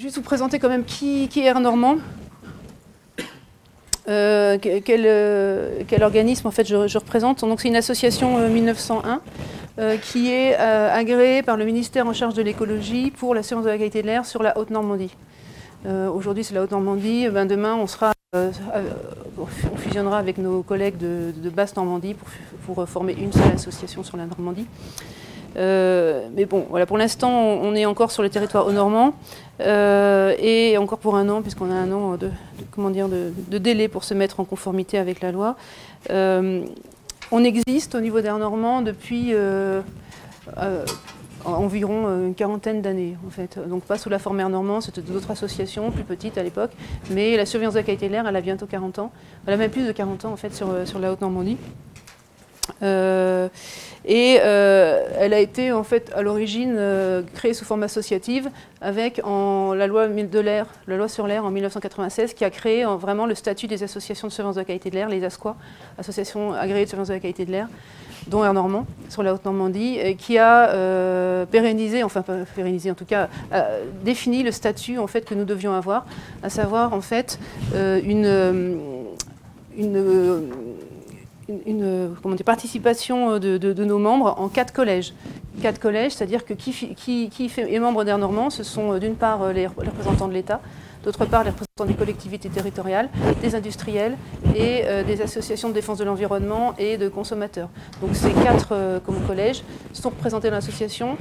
Juste vous présenter quand même qui est Air Normand. Quel organisme en fait je représente. Donc c'est une association 1901 qui est agréée par le ministère en charge de l'écologie pour la surveillance de la qualité de l'air sur la Haute-Normandie. Aujourd'hui c'est la Haute-Normandie, demain on fusionnera avec nos collègues de Basse-Normandie pour former une seule association sur la Normandie. Mais bon, voilà, pour l'instant, on est encore sur le territoire haut-normand et encore pour un an, puisqu'on a un an de délai pour se mettre en conformité avec la loi. On existe au niveau d'Air Normand depuis environ une quarantaine d'années, en fait. Donc pas sous la forme Air Normand, c'était d'autres associations plus petites à l'époque, mais la surveillance de la qualité de l'air, elle a bientôt 40 ans. Elle a même plus de 40 ans en fait sur la Haute-Normandie. Elle a été en fait à l'origine créée sous forme associative avec la loi de l'air, la loi sur l'air en 1996 qui a créé vraiment le statut des associations de surveillance de la qualité de l'air, les ASQA, associations agréées de surveillance de la qualité de l'air, dont Air Normand sur la Haute-Normandie, qui a pérennisé, enfin pas pérennisé en tout cas, défini le statut en fait que nous devions avoir, à savoir en fait une participation de nos membres en 4 collèges. 4 collèges, c'est-à-dire que qui est membre d'Air Normand, ce sont d'une part les représentants de l'État, d'autre part les représentants des collectivités territoriales, des industriels et des associations de défense de l'environnement et de consommateurs. Donc ces 4 collèges sont représentés dans l'association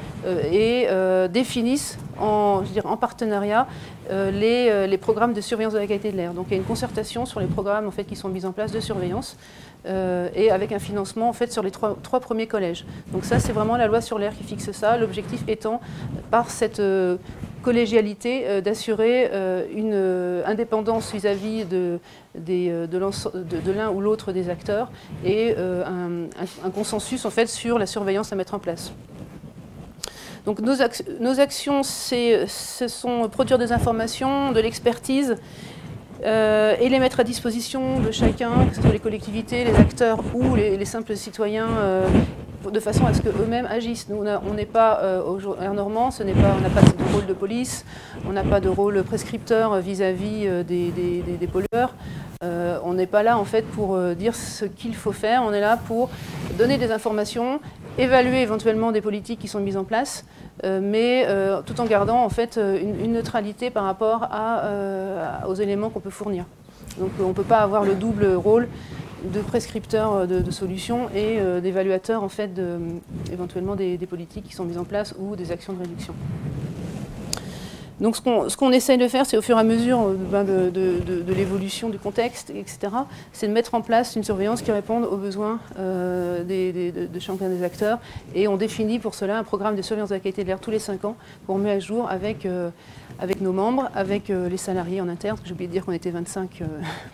et définissent en partenariat les programmes de surveillance de la qualité de l'air. Donc il y a une concertation sur les programmes en fait, qui sont mis en place de surveillance et avec un financement en fait, sur les 3 premiers collèges. Donc ça c'est vraiment la loi sur l'air qui fixe ça, l'objectif étant par cette collégialité d'assurer une indépendance vis-à-vis de l'un ou l'autre des acteurs et un consensus en fait, sur la surveillance à mettre en place. Donc nos actions, ce sont produire des informations, de l'expertise et les mettre à disposition de chacun, que ce soit les collectivités, les acteurs ou les simples citoyens, de façon à ce qu'eux-mêmes agissent. Nous, on n'est pas Air Normand, on n'a pas de rôle de police, on n'a pas de rôle prescripteur vis-à-vis des pollueurs. On n'est pas là en fait pour dire ce qu'il faut faire, on est là pour donner des informations, évaluer éventuellement des politiques qui sont mises en place, mais tout en gardant en fait une neutralité par rapport aux éléments qu'on peut fournir. Donc on ne peut pas avoir le double rôle de prescripteur de solutions et d'évaluateur en fait éventuellement des politiques qui sont mises en place ou des actions de réduction. Donc ce qu'on essaye de faire, c'est au fur et à mesure de l'évolution du contexte, etc., c'est de mettre en place une surveillance qui réponde aux besoins de chacun des acteurs. Et on définit pour cela un programme de surveillance de la qualité de l'air tous les 5 ans pour mettre à jour avec nos membres, avec les salariés en interne. J'ai oublié de dire qu'on était 25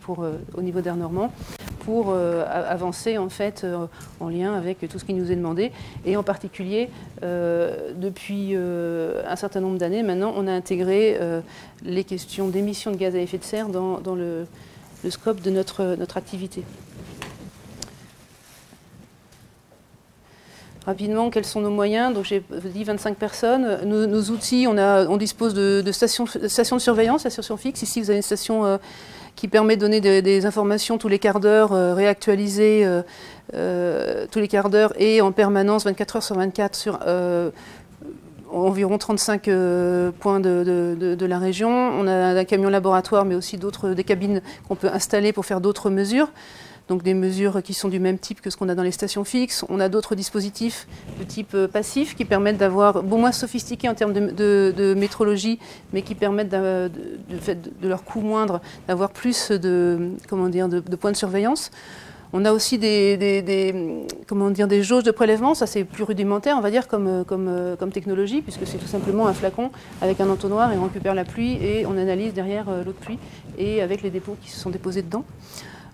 au niveau d'Air Normand, pour avancer en fait en lien avec tout ce qui nous est demandé. Et en particulier, depuis un certain nombre d'années, maintenant, on a intégré les questions d'émissions de gaz à effet de serre dans le scope de notre activité. Rapidement, quels sont nos moyens? Donc j'ai dit 25 personnes. Nos outils, on dispose de stations de surveillance, la station fixe. Ici, vous avez une station qui permet de donner des informations tous les quarts d'heure, réactualisées tous les quarts d'heure et en permanence 24 heures sur 24 sur environ 35 points de la région. On a un camion laboratoire, mais aussi des cabines qu'on peut installer pour faire d'autres mesures. Donc des mesures qui sont du même type que ce qu'on a dans les stations fixes. On a d'autres dispositifs de type passif qui permettent d'avoir, moins sophistiqués en termes de métrologie, mais qui permettent, de leur coût moindre, d'avoir plus de points de surveillance. On a aussi des jauges de prélèvement, ça c'est plus rudimentaire, on va dire, comme technologie, puisque c'est tout simplement un flacon avec un entonnoir et on récupère la pluie et on analyse derrière l'eau de pluie et avec les dépôts qui se sont déposés dedans.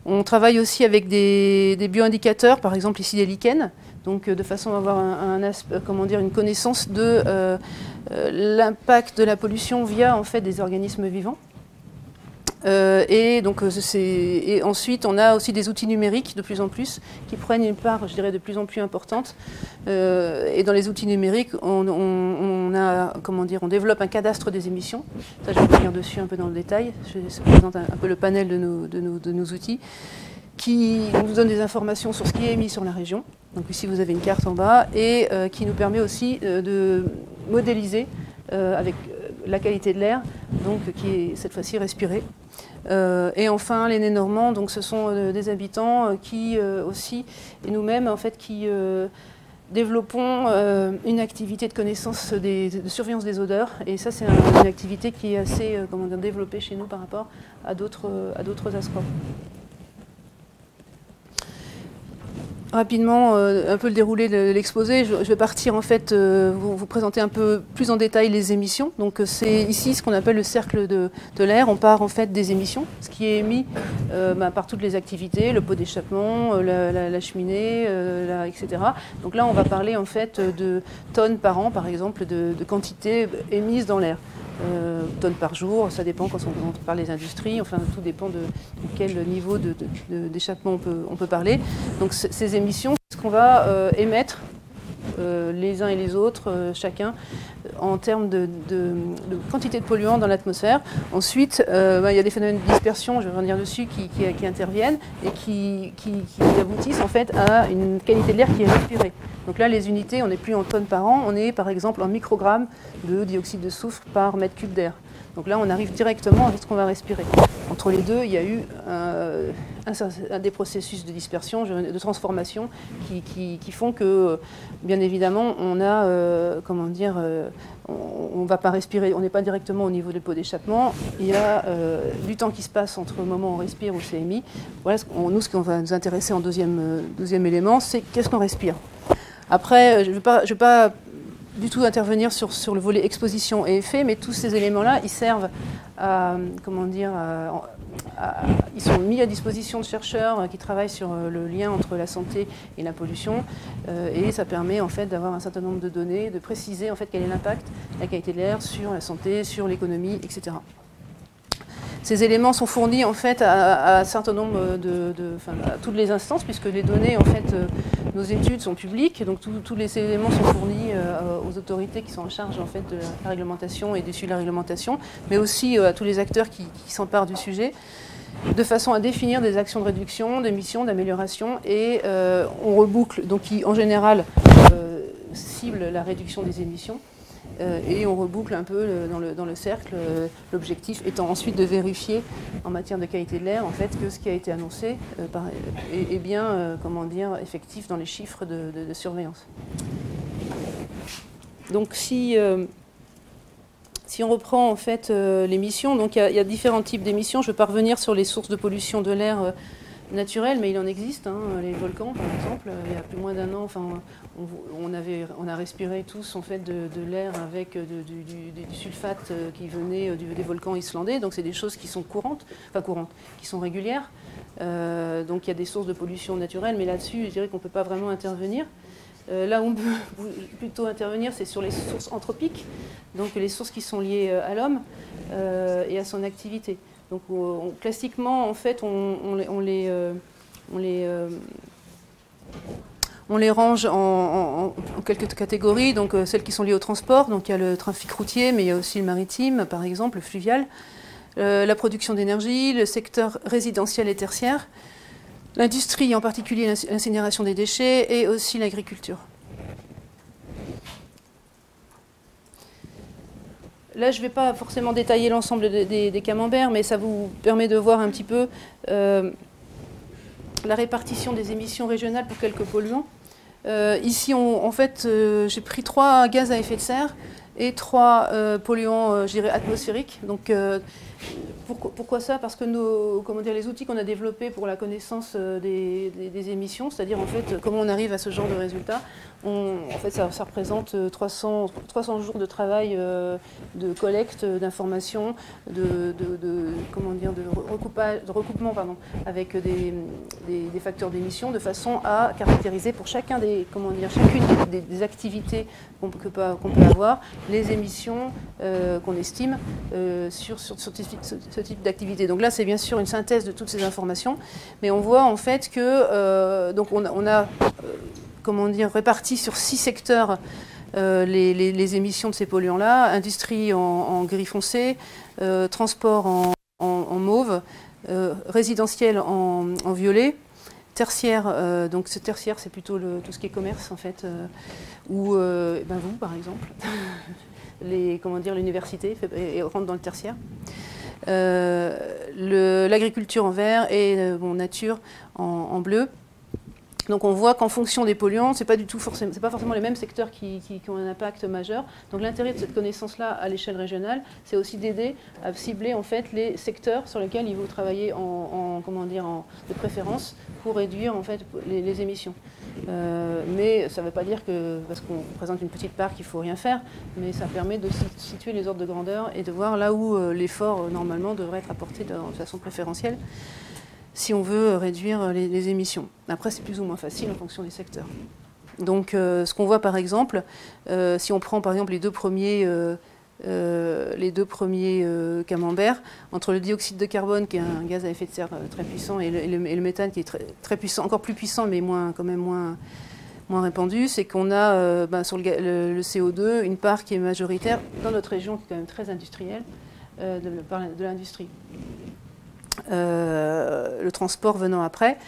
On travaille aussi avec des bioindicateurs, par exemple ici des lichens, donc de façon à avoir une connaissance de l'impact de la pollution via en fait des organismes vivants. Et ensuite, on a aussi des outils numériques de plus en plus qui prennent une part, je dirais, de plus en plus importante. Et dans les outils numériques, on développe un cadastre des émissions. Ça, je vais revenir dessus un peu dans le détail. Je présente un peu le panel de nos outils qui nous donne des informations sur ce qui est émis sur la région. Donc ici, vous avez une carte en bas et qui nous permet aussi de modéliser avec la qualité de l'air, donc qui est cette fois-ci respirée. Et enfin, les Nénormands, donc ce sont des habitants qui aussi, et nous-mêmes en fait, qui développons une activité de connaissance de surveillance des odeurs. Et ça, c'est une activité qui est assez développée chez nous par rapport à d'autres ASCORP. Rapidement, un peu le déroulé de l'exposé. Je vais partir en fait, vous présenter un peu plus en détail les émissions. Donc c'est ici ce qu'on appelle le cercle de l'air. On part en fait des émissions, ce qui est émis par toutes les activités, le pot d'échappement, la cheminée, etc. Donc là, on va parler en fait de tonnes par an, par exemple, de quantité émise dans l'air. Tonnes par jour, ça dépend quand on parle des industries, enfin tout dépend de quel niveau d'échappement on peut parler. Donc ces émissions, c'est ce qu'on va émettre les uns et les autres, chacun, en termes de quantité de polluants dans l'atmosphère. Ensuite, il y a des phénomènes de dispersion, je vais revenir dessus, qui interviennent et qui aboutissent en fait à une qualité de l'air qui est respirée. Donc là, les unités, on n'est plus en tonnes par an, on est par exemple en microgrammes de dioxyde de soufre par mètre cube d'air. Donc là, on arrive directement à ce qu'on va respirer. Entre les deux, il y a eu des processus de dispersion, de transformation qui font que, bien évidemment, on a, on ne va pas respirer, on n'est pas directement au niveau des pots d'échappement. Il y a du temps qui se passe entre le moment où on respire ou c'est émis. Voilà, nous, ce qu'on va nous intéresser en deuxième élément, c'est qu'est-ce qu'on respire. Après, je ne vais pas du tout intervenir sur le volet exposition et effet, mais tous ces éléments-là, ils servent à, ils sont mis à disposition de chercheurs qui travaillent sur le lien entre la santé et la pollution, et ça permet en fait d'avoir un certain nombre de données, de préciser en fait quel est l'impact de la qualité de l'air sur la santé, sur l'économie, etc. Ces éléments sont fournis en fait à un certain nombre à toutes les instances, puisque les données, en fait, nos études sont publiques, donc tous les éléments sont fournis aux autorités qui sont en charge en fait de la réglementation et du suivi de la réglementation, mais aussi à tous les acteurs qui s'emparent du sujet, de façon à définir des actions de réduction, d'émissions, d'amélioration, et on reboucle, donc qui en général cible la réduction des émissions. Et on reboucle un peu dans le cercle, l'objectif étant ensuite de vérifier en matière de qualité de l'air en fait, que ce qui a été annoncé est bien effectif dans les chiffres de surveillance. Donc si on reprend en fait les missions, donc il y a différents types d'émissions. Je ne vais pas revenir sur les sources de pollution de l'air naturel, mais il en existe, hein, les volcans par exemple. Il y a plus ou moins d'un an, on a respiré tous en fait de l'air avec du sulfate qui venait des volcans islandais. Donc c'est des choses qui sont qui sont régulières. Donc il y a des sources de pollution naturelle, mais là-dessus, je dirais qu'on ne peut pas vraiment intervenir. Là où on peut plutôt intervenir, c'est sur les sources anthropiques, donc les sources qui sont liées à l'homme et à son activité. Donc classiquement, en fait, on les range en quelques catégories. Donc celles qui sont liées au transport, donc il y a le trafic routier, mais il y a aussi le maritime, par exemple, le fluvial, la production d'énergie, le secteur résidentiel et tertiaire, l'industrie, en particulier l'incinération des déchets, et aussi l'agriculture. Là, je ne vais pas forcément détailler l'ensemble des camemberts, mais ça vous permet de voir un petit peu la répartition des émissions régionales pour quelques polluants. Ici, en fait, j'ai pris 3 gaz à effet de serre et 3 polluants, je dirais, atmosphériques. Donc, pourquoi ça? Parce que les outils qu'on a développés pour la connaissance des émissions, c'est-à-dire en fait comment on arrive à ce genre de résultats, en fait ça représente 300 jours de travail de collecte d'informations, de recoupement avec des facteurs d'émission, de façon à caractériser pour chacune des activités qu'on peut avoir, les émissions qu'on estime sur ce type d'activité. Donc là, c'est bien sûr une synthèse de toutes ces informations, mais on voit en fait que donc on a comment dire, réparti sur 6 secteurs les émissions de ces polluants-là: industrie en gris foncé, transport en mauve, résidentiel en violet, tertiaire, donc ce tertiaire c'est plutôt tout ce qui est commerce en fait, ou vous par exemple, l'université rentre dans le tertiaire. L'agriculture en vert et nature en bleu. Donc on voit qu'en fonction des polluants, c'est pas forcément les mêmes secteurs qui ont un impact majeur. Donc l'intérêt de cette connaissance-là à l'échelle régionale, c'est aussi d'aider à cibler en fait les secteurs sur lesquels il faut travailler de préférence pour réduire en fait les émissions. Mais ça ne veut pas dire que parce qu'on présente une petite part qu'il ne faut rien faire, mais ça permet de situer les ordres de grandeur et de voir là où l'effort normalement devrait être apporté de façon préférentielle, si on veut réduire les émissions. Après, c'est plus ou moins facile en fonction des secteurs. Donc, ce qu'on voit par exemple, si on prend par exemple les deux premiers camemberts, entre le dioxyde de carbone, qui est un gaz à effet de serre très puissant, et le méthane, qui est très puissant, encore plus puissant, mais quand même moins répandu, c'est qu'on a sur le CO2 une part qui est majoritaire dans notre région, qui est quand même très industrielle, de l'industrie. Le transport venant après.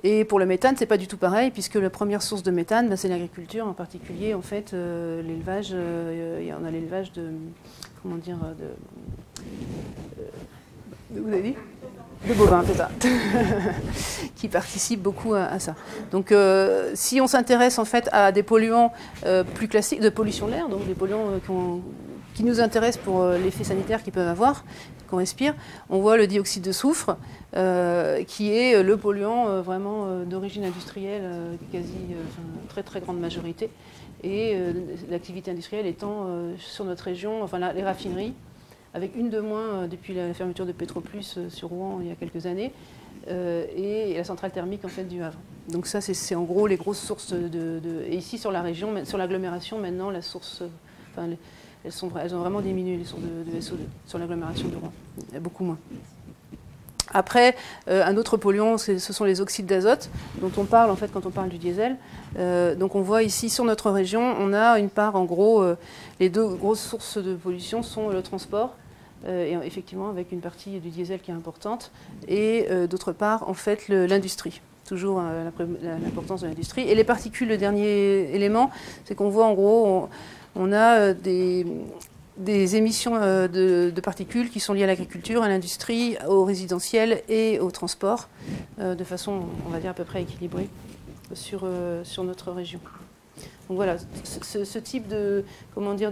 Et pour le méthane, c'est pas du tout pareil, puisque la première source de méthane, c'est l'agriculture, en particulier en fait l'élevage. On a l'élevage de vous avez dit de bovins, c'est ça, qui participe beaucoup à ça. Donc, si on s'intéresse en fait à des polluants plus classiques, de pollution de l'air, donc des polluants qui nous intéressent pour l'effet sanitaire qu'ils peuvent avoir, qu'on respire, on voit le dioxyde de soufre, qui est le polluant vraiment d'origine industrielle, très très grande majorité, et l'activité industrielle étant sur notre région, les raffineries, avec une de moins depuis la fermeture de Petroplus sur Rouen il y a quelques années, et la centrale thermique en fait du Havre. Donc ça, c'est en gros les grosses sources et ici sur la région, sur l'agglomération maintenant, la source, elles ont vraiment diminué les sources de SO2 sur l'agglomération de Rouen, il y a beaucoup moins. Après, un autre polluant, ce sont les oxydes d'azote, dont on parle en fait quand on parle du diesel. Donc on voit ici sur notre région, on a une part en gros, les deux grosses sources de pollution sont le transport, et effectivement avec une partie du diesel qui est importante, et d'autre part en fait l'industrie. Toujours l'importance de l'industrie. Et les particules, le dernier élément, c'est qu'on voit en gros, on a des émissions de particules qui sont liées à l'agriculture, à l'industrie, au résidentiel et au transport, de façon, on va dire, à peu près équilibrée sur notre région. Donc voilà, ce type de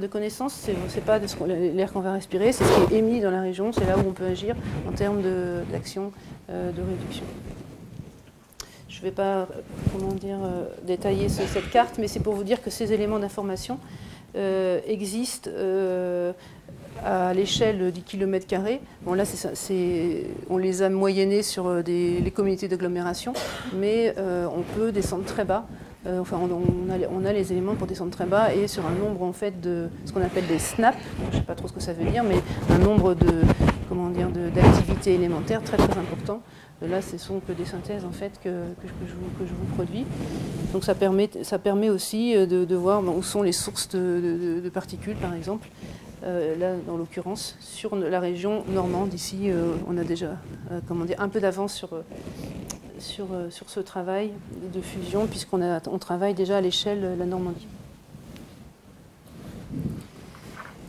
connaissances, c'est pas l'air qu'on va respirer, c'est ce qui est émis dans la région, c'est là où on peut agir en termes d'action de réduction. Je ne vais pas détailler cette carte, mais c'est pour vous dire que ces éléments d'information existent à l'échelle du kilomètre carré. Bon, là, on les a moyennés sur les communautés d'agglomération, mais on peut descendre très bas. On a les éléments pour descendre très bas et sur un nombre en fait de ce qu'on appelle des SNAP, je ne sais pas trop ce que ça veut dire, mais un nombre d'activités élémentaires très très important. Là, ce sont que des synthèses en fait que je vous produis. Donc ça permet aussi de voir où sont les sources de particules, par exemple. Là, dans l'occurrence, sur la région normande, ici, on a déjà un peu d'avance sur ce travail de fusion, puisqu'on travaille déjà à l'échelle de la Normandie.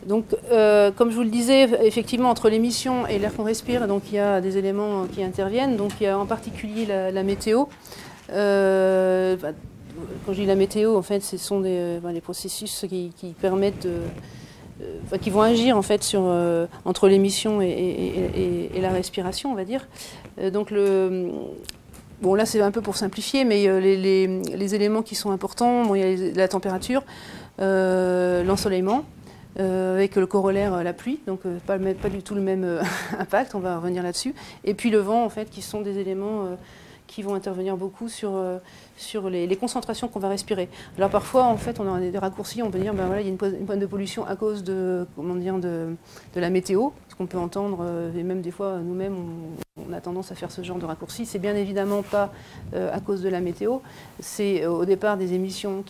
Donc, comme je vous le disais, effectivement, entre l'émission et l'air qu'on respire, donc, il y a des éléments qui interviennent. Donc, il y a en particulier la météo. Quand je dis la météo, en fait, ce sont des processus qui permettent qui vont agir en fait entre l'émission et la respiration, on va dire. Donc, bon, là, c'est un peu pour simplifier, mais les éléments qui sont importants, il y a la température, l'ensoleillement, avec le corollaire la pluie, donc pas du tout le même impact, on va revenir là-dessus. Et puis le vent, en fait, qui sont des éléments qui vont intervenir beaucoup sur les concentrations qu'on va respirer. Alors parfois, en fait, on a des raccourcis, on peut dire, ben voilà, il y a une pointe de pollution à cause de, comment dire, de la météo, ce qu'on peut entendre, et même des fois, nous-mêmes, on a tendance à faire ce genre de raccourcis. C'est bien évidemment pas à cause de la météo, c'est au départ des émissions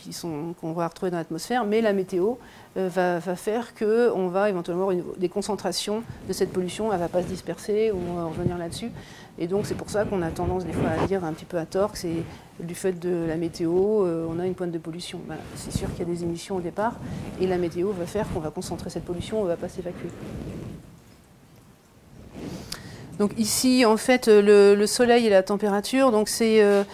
qu'on va retrouver dans l'atmosphère, mais la météo va faire qu'on va éventuellement avoir des concentrations de cette pollution, elle ne va pas se disperser, ou on va revenir là-dessus. Et donc c'est pour ça qu'on a tendance des fois à dire un petit peu à tort que c'est du fait de la météo, on a une pointe de pollution. Ben, c'est sûr qu'il y a des émissions au départ, et la météo va faire qu'on va concentrer cette pollution, on ne va pas s'évacuer. Donc ici, en fait, le soleil et la température, donc ça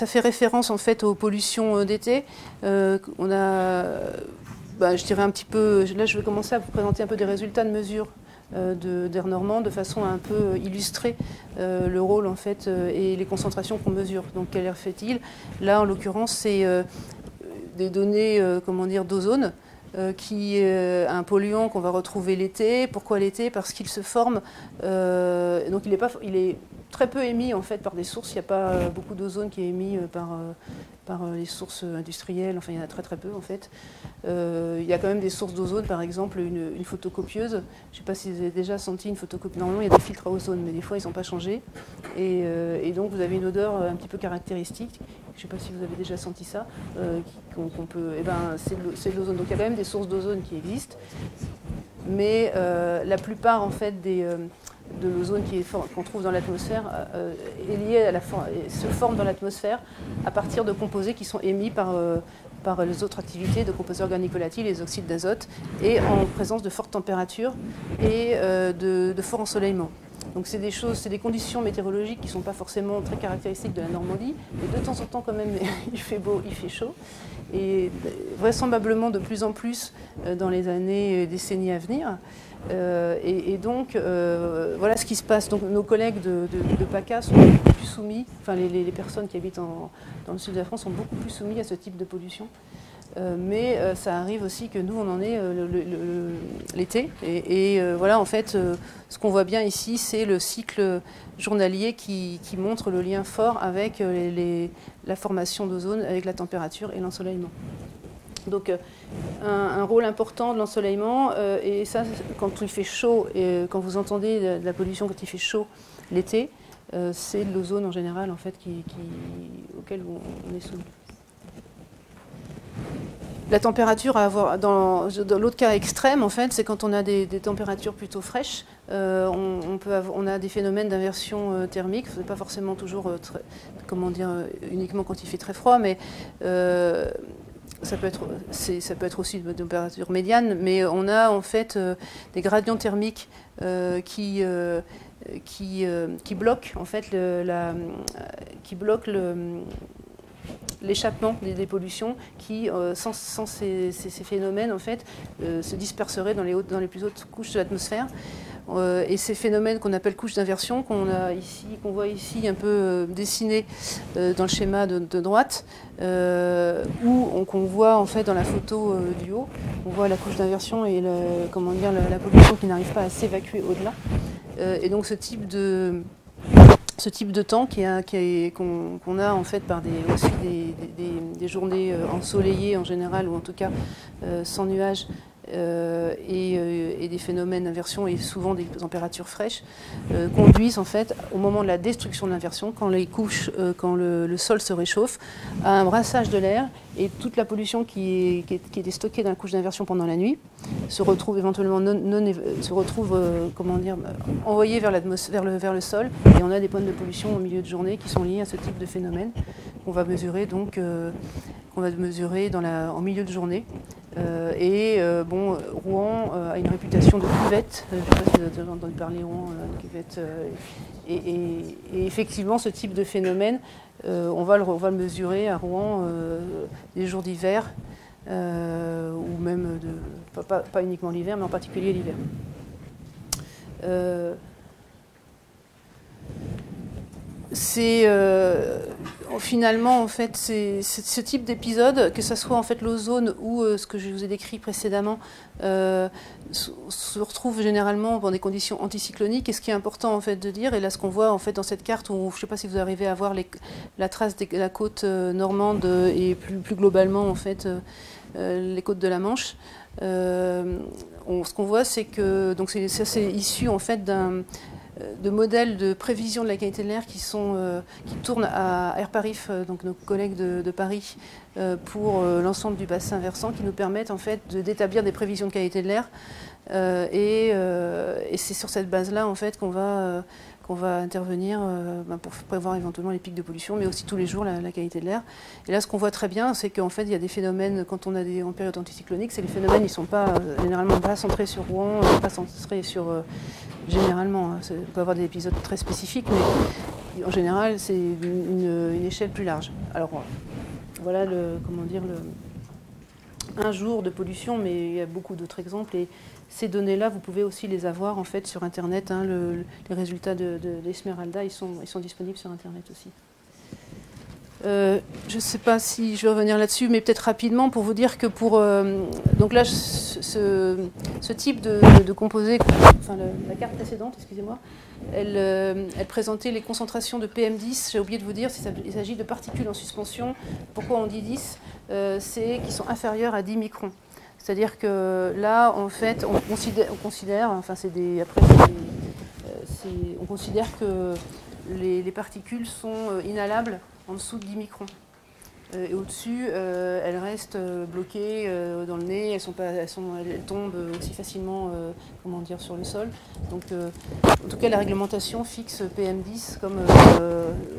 fait référence en fait aux pollutions d'été. On a, je dirais un petit peu, là je vais commencer à vous présenter un peu des résultats de mesure d'Air Normand de façon à un peu illustrer le rôle en fait et les concentrations qu'on mesure. Donc quel air fait-il? Là en l'occurrence c'est des données comment dire d'ozone. Qui est un polluant qu'on va retrouver l'été. Pourquoi l'été? Parce qu'il se forme, donc il est très peu émis en fait par des sources. Il n'y a pas beaucoup d'ozone qui est émis par les sources industrielles. Enfin, il y en a très très peu en fait. Il y a quand même des sources d'ozone, par exemple une photocopieuse. Je ne sais pas si vous avez déjà senti une photocopieuse. Normalement, il y a des filtres à ozone, mais des fois, ils ne sont pas changés. Et donc, vous avez une odeur un petit peu caractéristique. Je ne sais pas si vous avez déjà senti ça. Qu'on peut, c'est de l'ozone. Donc, il y a quand même des sources d'ozone qui existent. Mais la plupart, en fait, de l'ozone qu'on trouve dans l'atmosphère est liée à se forme dans l'atmosphère à partir de composés qui sont émis par les autres activités de composés organiques volatiles, les oxydes d'azote, et en présence de fortes températures et de fort ensoleillement. Donc c'est des conditions météorologiques qui ne sont pas forcément très caractéristiques de la Normandie, mais de temps en temps quand même il fait beau, il fait chaud, et vraisemblablement de plus en plus dans les années, décennies à venir. Et donc, voilà ce qui se passe. Donc, nos collègues de PACA sont beaucoup plus soumis, enfin les personnes qui habitent dans le sud de la France sont beaucoup plus soumis à ce type de pollution. Mais ça arrive aussi que nous, on en est l'été. Et voilà, en fait, ce qu'on voit bien ici, c'est le cycle journalier qui montre le lien fort avec la formation d'ozone, avec la température et l'ensoleillement. Donc un rôle important de l'ensoleillement, et ça quand il fait chaud, et quand vous entendez de la pollution quand il fait chaud l'été, c'est de l'ozone en général en fait, auquel on est soumis. La température à avoir, dans l'autre cas extrême, en fait, c'est quand on a des températures plutôt fraîches, on a des phénomènes d'inversion thermique. Ce n'est pas forcément toujours, uniquement quand il fait très froid, mais ça peut être aussi de température médiane, mais on a en fait des gradients thermiques qui bloquent en fait l'échappement des pollutions qui, sans ces phénomènes, en fait, se disperseraient dans les plus hautes couches de l'atmosphère. Et ces phénomènes qu'on appelle couches d'inversion, qu'on voit ici un peu dessinés dans le schéma de droite, ou qu'on voit en fait dans la photo du haut, on voit la couche d'inversion et la pollution qui n'arrive pas à s'évacuer au-delà. Et donc ce type de temps qu'on a en fait par aussi des journées ensoleillées en général, ou en tout cas sans nuages, et des phénomènes d'inversion et souvent des températures fraîches, conduisent en fait au moment de la destruction de l'inversion, quand le sol se réchauffe, à un brassage de l'air, et toute la pollution qui était stockée dans la couche d'inversion pendant la nuit se retrouve éventuellement envoyée vers le sol, et on a des pointes de pollution au milieu de journée qui sont liées à ce type de phénomène qu'on va mesurer en milieu de journée. Rouen a une réputation de cuvette. Je ne sais pas si vous avez déjà entendu parler Rouen de cuvette. Et effectivement, ce type de phénomène, on va le mesurer à Rouen les jours d'hiver, ou même pas uniquement l'hiver, mais en particulier l'hiver. finalement, en fait, c'est ce type d'épisode, que ce soit en fait l'ozone ou ce que je vous ai décrit précédemment, se retrouve généralement dans des conditions anticycloniques. Et ce qui est important en fait de dire, et là ce qu'on voit en fait dans cette carte, où je ne sais pas si vous arrivez à voir la trace de la côte normande et plus globalement en fait les côtes de la Manche. Ce qu'on voit, c'est que c'est issu en fait de modèles de prévision de la qualité de l'air qui tournent à Airparif, donc nos collègues de Paris, pour l'ensemble du bassin versant, qui nous permettent en fait d'établir des prévisions de qualité de l'air. Et c'est sur cette base-là en fait qu'on va intervenir pour prévoir éventuellement les pics de pollution, mais aussi tous les jours la qualité de l'air. Et là, ce qu'on voit très bien, c'est qu'en fait, il y a des phénomènes, quand on a en période anticyclonique, c'est les phénomènes, ils ne sont pas généralement pas centrés sur Rouen, pas centrés sur... généralement, hein, on peut avoir des épisodes très spécifiques, mais en général, c'est une échelle plus large. Alors, voilà un jour de pollution, mais il y a beaucoup d'autres exemples. Et ces données-là, vous pouvez aussi les avoir en fait sur Internet. Hein, les résultats d'Esmeralda, ils sont disponibles sur Internet aussi. Je ne sais pas si je vais revenir là-dessus, mais peut-être rapidement pour vous dire que donc là, ce type de composé, enfin la carte précédente, excusez-moi, elle présentait les concentrations de PM10. J'ai oublié de vous dire, il s'agit de particules en suspension. Pourquoi on dit 10 c'est qu'ils sont inférieurs à 10 microns. C'est-à-dire que là, en fait, on considère que les particules sont inhalables en dessous de 10 microns. Et au-dessus, elles restent bloquées dans le nez, elles tombent aussi facilement sur le sol. Donc, en tout cas, la réglementation fixe PM10 comme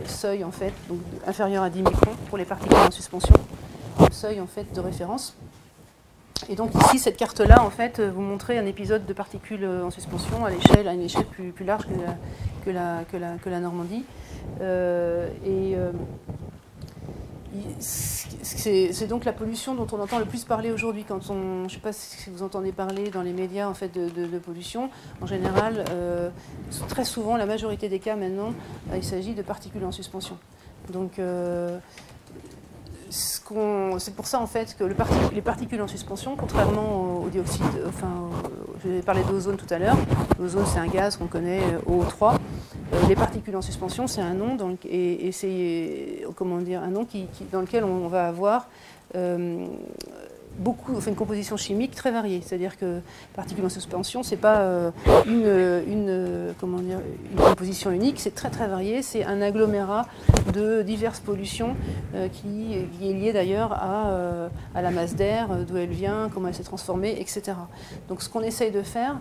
seuil en fait, donc inférieur à 10 microns pour les particules en suspension, comme seuil en fait de référence. Et donc ici, cette carte-là, en fait, vous montrez un épisode de particules en suspension à une échelle plus large que la Normandie. C'est donc la pollution dont on entend le plus parler aujourd'hui. Je ne sais pas si vous entendez parler dans les médias en fait, de pollution. En général, très souvent, la majorité des cas maintenant, il s'agit de particules en suspension. Donc, c'est pour ça en fait que les particules en suspension, contrairement au dioxyde, je vais parler d'ozone tout à l'heure. L'ozone, c'est un gaz qu'on connaît, OO3. Les particules en suspension, c'est un nom, et c'est un nom dans lequel on va avoir une composition chimique très variée. C'est-à-dire que particules en suspension, c'est pas une composition unique, c'est très très varié. C'est un agglomérat de diverses pollutions qui est lié d'ailleurs à la masse d'air, d'où elle vient, comment elle s'est transformée, etc. Donc ce qu'on essaye de faire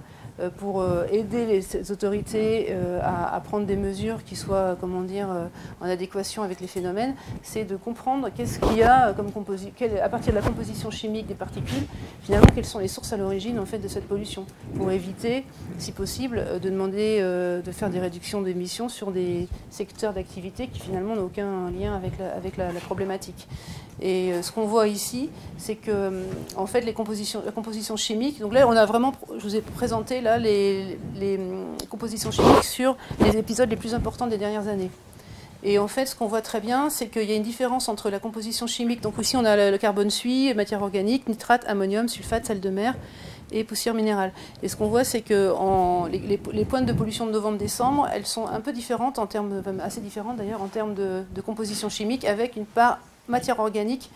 pour aider les autorités à prendre des mesures qui soient, en adéquation avec les phénomènes, c'est de comprendre qu'est-ce qu'il y a à partir de la composition chimique des particules, finalement, quelles sont les sources à l'origine en fait, de cette pollution, pour éviter, si possible, de demander de faire des réductions d'émissions sur des secteurs d'activité qui finalement n'ont aucun lien avec la problématique. Et ce qu'on voit ici, c'est que en fait, la composition chimique, donc là, je vous ai présenté là les compositions chimiques sur les épisodes les plus importants des dernières années. Et en fait, ce qu'on voit très bien, c'est qu'il y a une différence entre la composition chimique. Donc ici, on a le carbone suie, matière organique, nitrate, ammonium, sulfate, sel de mer et poussière minérale. Et ce qu'on voit, c'est que les pointes de pollution de novembre-décembre, elles sont un peu différentes, assez différentes d'ailleurs, en termes de composition chimique, avec une part matière organique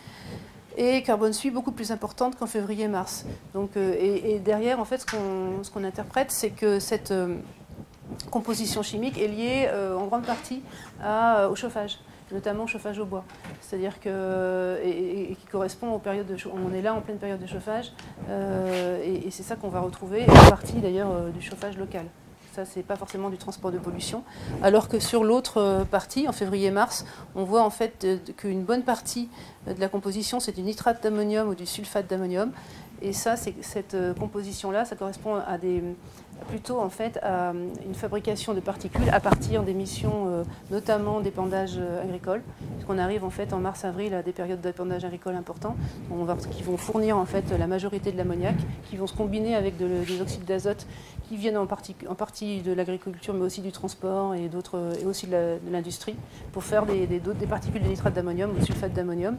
et carbone suie beaucoup plus importante qu'en février-mars. Donc, et derrière, en fait, ce qu'on interprète, c'est que cette composition chimique est liée en grande partie au chauffage, notamment au chauffage au bois. C'est-à-dire et qui correspond aux périodes de chauffage. On est là en pleine période de chauffage, et c'est ça qu'on va retrouver, en partie d'ailleurs du chauffage local. Ça, c'est pas forcément du transport de pollution. Alors que sur l'autre partie, en février-mars, on voit en fait qu'une bonne partie de la composition, c'est du nitrate d'ammonium ou du sulfate d'ammonium. Et ça, cette composition-là, ça correspond à plutôt en fait à une fabrication de particules à partir d'émissions, notamment d'épandage agricole, puisqu'on arrive en fait en mars-avril à des périodes d'épandage agricole importants, qui vont fournir en fait la majorité de l'ammoniac, qui vont se combiner avec des oxydes d'azote qui viennent en partie de l'agriculture, mais aussi du transport et aussi de l'industrie, pour faire des particules de nitrate d'ammonium ou de sulfate d'ammonium.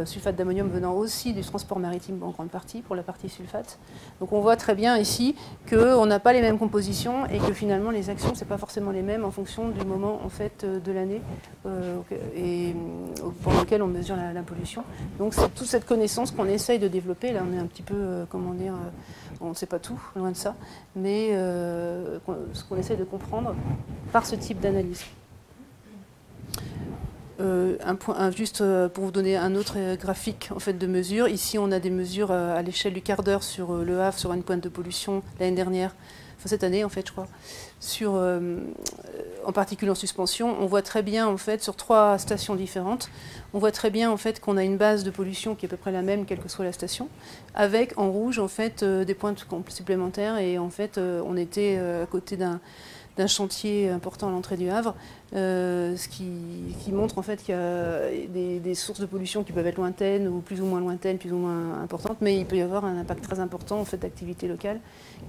Sulfate d'ammonium venant aussi du transport maritime en grande partie, pour la partie sulfate. Donc on voit très bien ici qu'on n'a pas les mêmes compositions et que finalement les actions, ce n'est pas forcément les mêmes en fonction du moment en fait, de l'année pendant lequel on mesure la pollution. Donc c'est toute cette connaissance qu'on essaye de développer. Là on est un petit peu, comment dire, on ne sait pas tout, loin de ça, mais ce qu'on essaye de comprendre par ce type d'analyse. Juste pour vous donner un autre graphique en fait, de mesure. Ici, on a des mesures à l'échelle du quart d'heure sur Le Havre, sur une pointe de pollution l'année dernière, enfin cette année en fait, je crois, en particules en suspension. On voit très bien en fait sur 3 stations différentes. On voit très bien en fait qu'on a une base de pollution qui est à peu près la même, quelle que soit la station, avec en rouge en fait des pointes supplémentaires. Et en fait, on était à côté d'un chantier important à l'entrée du Havre, ce qui montre en fait qu'il y a des sources de pollution qui peuvent être lointaines ou plus ou moins importantes, mais il peut y avoir un impact très important en fait d'activité locale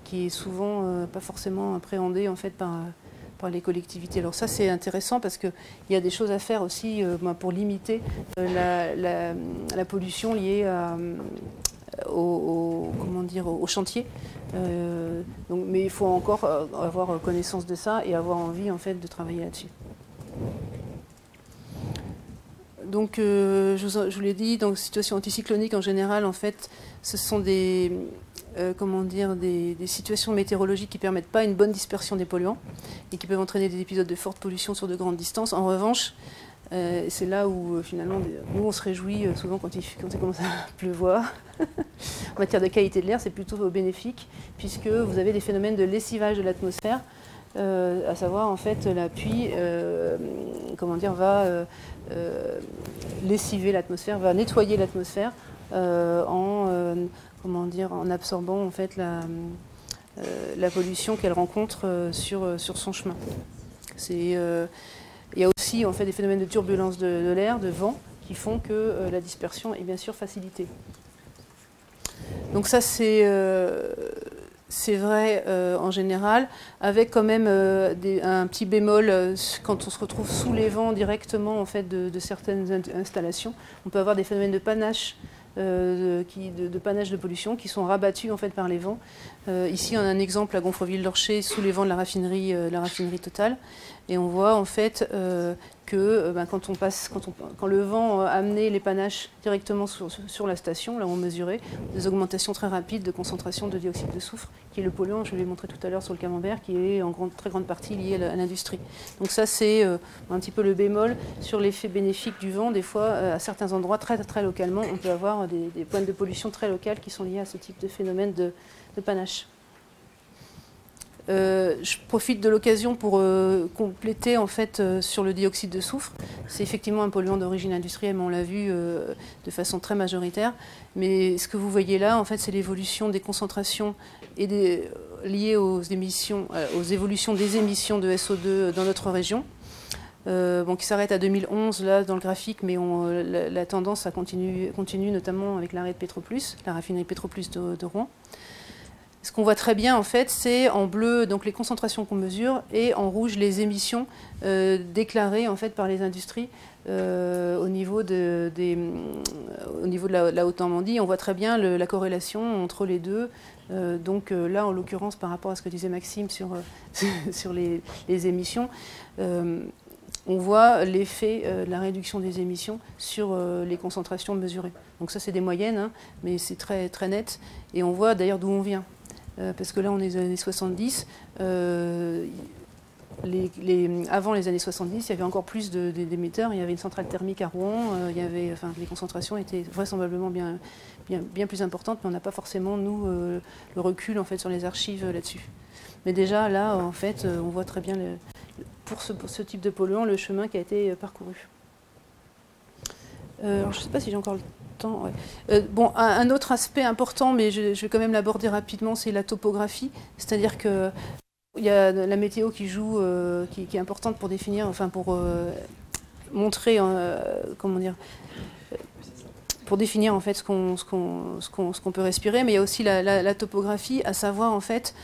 qui est souvent pas forcément appréhendé en fait par les collectivités. Alors ça c'est intéressant parce qu'il y a des choses à faire aussi pour limiter la pollution liée au chantier. Mais il faut encore avoir connaissance de ça et avoir envie en fait de travailler là-dessus. Donc, je vous l'ai dit, donc situation anticyclonique en général, en fait, ce sont des situations météorologiques qui ne permettent pas une bonne dispersion des polluants et qui peuvent entraîner des épisodes de forte pollution sur de grandes distances. En revanche, c'est là où finalement nous on se réjouit souvent quand il commence à pleuvoir. En matière de qualité de l'air, c'est plutôt bénéfique puisque vous avez des phénomènes de lessivage de l'atmosphère, à savoir en fait la pluie va lessiver l'atmosphère, va nettoyer l'atmosphère en absorbant en fait la pollution qu'elle rencontre sur son chemin. Il y a aussi en fait, des phénomènes de turbulence de l'air, de vent, qui font que la dispersion est bien sûr facilitée. Donc ça, c'est vrai en général, avec quand même un petit bémol quand on se retrouve sous les vents directement en fait, de certaines installations. On peut avoir des phénomènes de panache. De panache de pollution qui sont rabattus en fait par les vents. Ici on a un exemple à Gonfreville-Lorcher sous les vents de la raffinerie Total, et on voit en fait que quand le vent amenait les panaches directement sur la station, là où on mesurait des augmentations très rapides de concentration de dioxyde de soufre, qui est le polluant, je l'ai montré tout à l'heure sur le camembert, qui est en très grande partie lié à l'industrie. Donc ça c'est un petit peu le bémol sur l'effet bénéfique du vent. Des fois, à certains endroits, très, très localement, on peut avoir des pointes de pollution très locales qui sont liées à ce type de phénomène de panache. Je profite de l'occasion pour compléter en fait, sur le dioxyde de soufre. C'est effectivement un polluant d'origine industrielle, mais on l'a vu de façon très majoritaire. Mais ce que vous voyez là, en fait, c'est l'évolution des concentrations liées aux évolutions des émissions de SO2 dans notre région. Qui s'arrête à 2011 là dans le graphique, mais la tendance continue notamment avec l'arrêt de Petroplus, la raffinerie Petroplus de Rouen. Ce qu'on voit très bien en fait, c'est en bleu donc les concentrations qu'on mesure et en rouge les émissions déclarées en fait par les industries au niveau de la Haute-Normandie. On voit très bien la corrélation entre les deux. Là, en l'occurrence, par rapport à ce que disait Maxime sur les émissions, on voit l'effet de la réduction des émissions sur les concentrations mesurées. Donc ça, c'est des moyennes, hein, mais c'est très, très net. Et on voit d'ailleurs d'où on vient. Parce que là, on est dans les années 70. Avant les années 70, il y avait encore plus d'émetteurs. Il y avait une centrale thermique à Rouen. Les concentrations étaient vraisemblablement bien plus importantes, mais on n'a pas forcément, nous, le recul en fait, sur les archives là-dessus. Mais déjà, là, en fait, on voit très bien, pour ce type de polluant, le chemin qui a été parcouru. Alors, je ne sais pas si j'ai encore le temps, ouais. Bon, un autre aspect important, mais je vais quand même l'aborder rapidement, c'est la topographie. C'est-à-dire que il y a la météo qui joue, qui est importante pour définir, enfin pour montrer, comment dire, pour définir en fait ce qu'on peut respirer, mais il y a aussi la topographie, à savoir en fait,